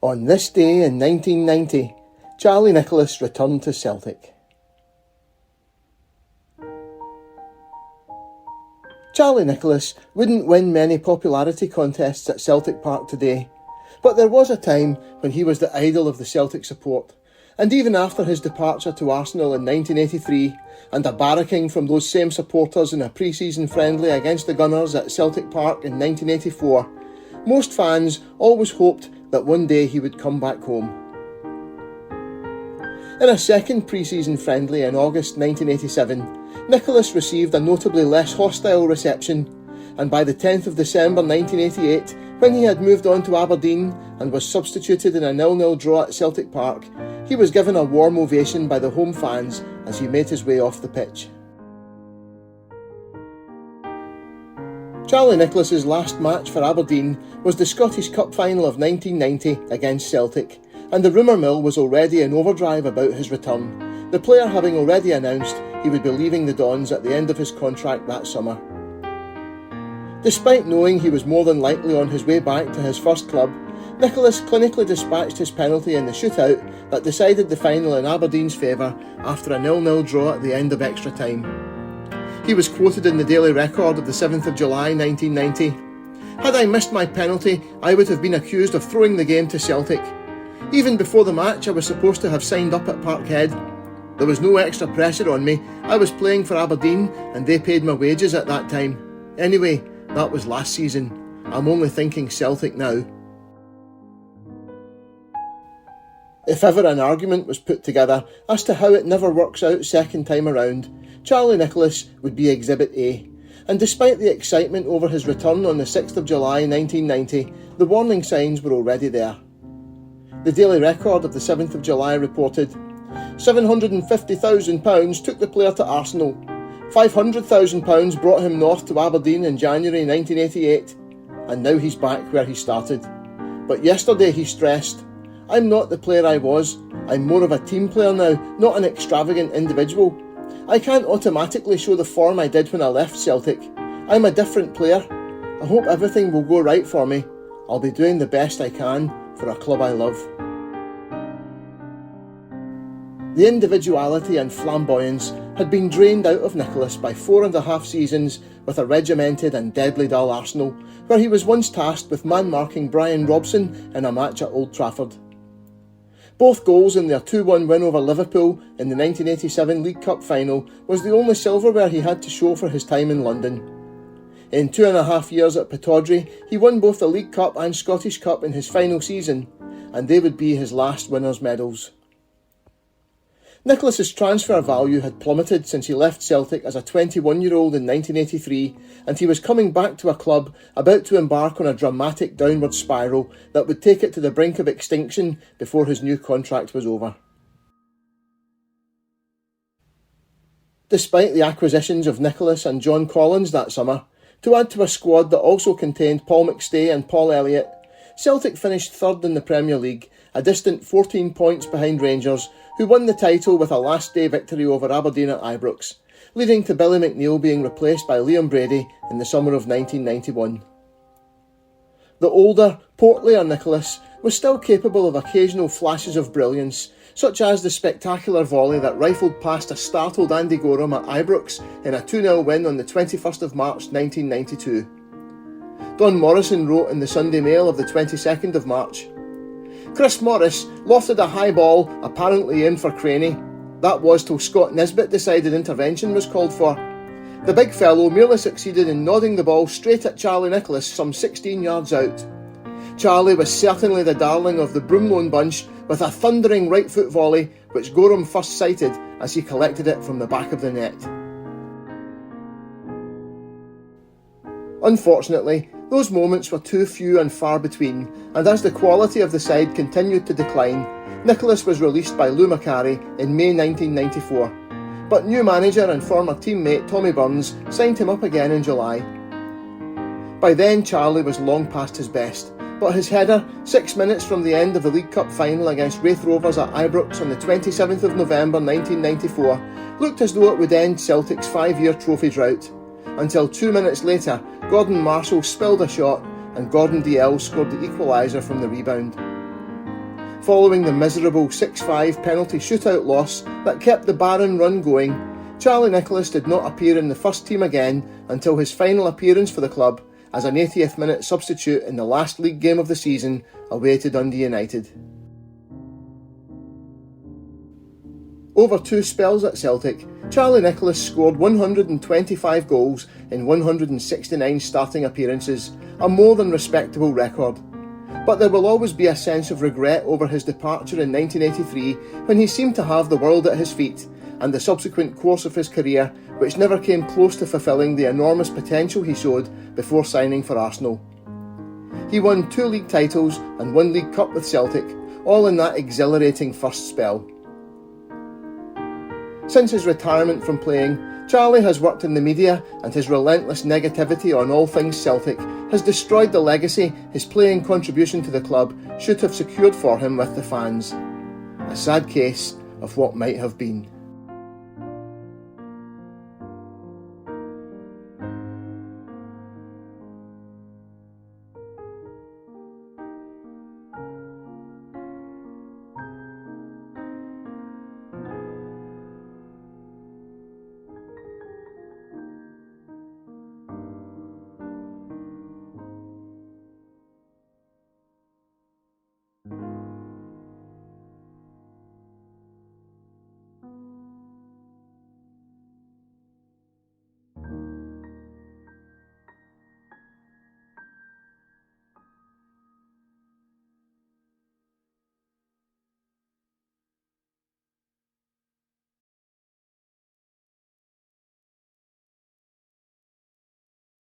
On this day in 1990, Charlie Nicholas returned to Celtic. Charlie Nicholas wouldn't win many popularity contests at Celtic Park today, but there was a time when he was the idol of the Celtic support, and even after his departure to Arsenal in 1983 and a barracking from those same supporters in a pre-season friendly against the Gunners at Celtic Park in 1984, most fans always hoped that one day he would come back home. In a second pre-season friendly in August 1987, Nicholas received a notably less hostile reception, and by the 10th of December 1988, when he had moved on to Aberdeen and was substituted in a 0-0 draw at Celtic Park, he was given a warm ovation by the home fans as he made his way off the pitch. Charlie Nicholas's last match for Aberdeen was the Scottish Cup final of 1990 against Celtic, and the rumour mill was already in overdrive about his return, the player having already announced he would be leaving the Dons at the end of his contract that summer. Despite knowing he was more than likely on his way back to his first club, Nicholas clinically dispatched his penalty in the shootout that decided the final in Aberdeen's favour after a 0-0 draw at the end of extra time. He was quoted in the Daily Record of the 7th of July 1990. "Had I missed my penalty, I would have been accused of throwing the game to Celtic. Even before the match, I was supposed to have signed up at Parkhead. There was no extra pressure on me. I was playing for Aberdeen and they paid my wages at that time. Anyway, that was last season. I'm only thinking Celtic now." If ever an argument was put together as to how it never works out second time around, Charlie Nicholas would be Exhibit A, and despite the excitement over his return on the 6th of July 1990, the warning signs were already there. The Daily Record of the 7th of July reported, £750,000 took the player to Arsenal, £500,000 brought him north to Aberdeen in January 1988, and now he's back where he started. But yesterday he stressed, "I'm not the player I was, I'm more of a team player now, not an extravagant individual. I can't automatically show the form I did when I left Celtic. I'm a different player. I hope everything will go right for me. I'll be doing the best I can for a club I love." The individuality and flamboyance had been drained out of Nicholas by 4.5 seasons with a regimented and deadly dull Arsenal, where he was once tasked with man-marking Brian Robson in a match at Old Trafford. Both goals in their 2-1 win over Liverpool in the 1987 League Cup final was the only silverware he had to show for his time in London. In 2.5 years at Pittodrie, he won both the League Cup and Scottish Cup in his final season, and they would be his last winners' medals. Nicholas's transfer value had plummeted since he left Celtic as a 21-year-old in 1983, and he was coming back to a club about to embark on a dramatic downward spiral that would take it to the brink of extinction before his new contract was over. Despite the acquisitions of Nicholas and John Collins that summer, to add to a squad that also contained Paul McStay and Paul Elliott, Celtic finished third in the Premier League, a distant 14 points behind Rangers, who won the title with a last-day victory over Aberdeen at Ibrox, leading to Billy McNeill being replaced by Liam Brady in the summer of 1991. The older, portlier Nicholas was still capable of occasional flashes of brilliance, such as the spectacular volley that rifled past a startled Andy Gorham at Ibrox in a 2-0 win on the 21st of March 1992. Don Morrison wrote in the Sunday Mail of the 22nd of March, "Chris Morris lofted a high ball, apparently aimed for Craney. That was till Scott Nisbet decided intervention was called for. The big fellow merely succeeded in nodding the ball straight at Charlie Nicholas some 16 yards out. Charlie was certainly the darling of the Broomloan bunch with a thundering right foot volley which Gorham first sighted as he collected it from the back of the net." Unfortunately, those moments were too few and far between, and as the quality of the side continued to decline, Nicholas was released by Lou Macari in May 1994, but new manager and former teammate Tommy Burns signed him up again in July. By then Charlie was long past his best, but his header, 6 minutes from the end of the League Cup final against Raith Rovers at Ibrox on the 27th of November 1994, looked as though it would end Celtic's 5-year trophy drought, until 2 minutes later Gordon Marshall spilled a shot and Gordon DL scored the equaliser from the rebound. Following the miserable 6-5 penalty shootout loss that kept the barren run going, Charlie Nicholas did not appear in the first team again until his final appearance for the club as an 80th minute substitute in the last league game of the season away to Dundee United. Over 2 spells at Celtic, Charlie Nicholas scored 125 goals in 169 starting appearances, a more than respectable record. But there will always be a sense of regret over his departure in 1983 when he seemed to have the world at his feet, and the subsequent course of his career which never came close to fulfilling the enormous potential he showed before signing for Arsenal. He won 2 league titles and 1 League Cup with Celtic, all in that exhilarating first spell. Since his retirement from playing, Charlie has worked in the media, and his relentless negativity on all things Celtic has destroyed the legacy his playing contribution to the club should have secured for him with the fans. A sad case of what might have been.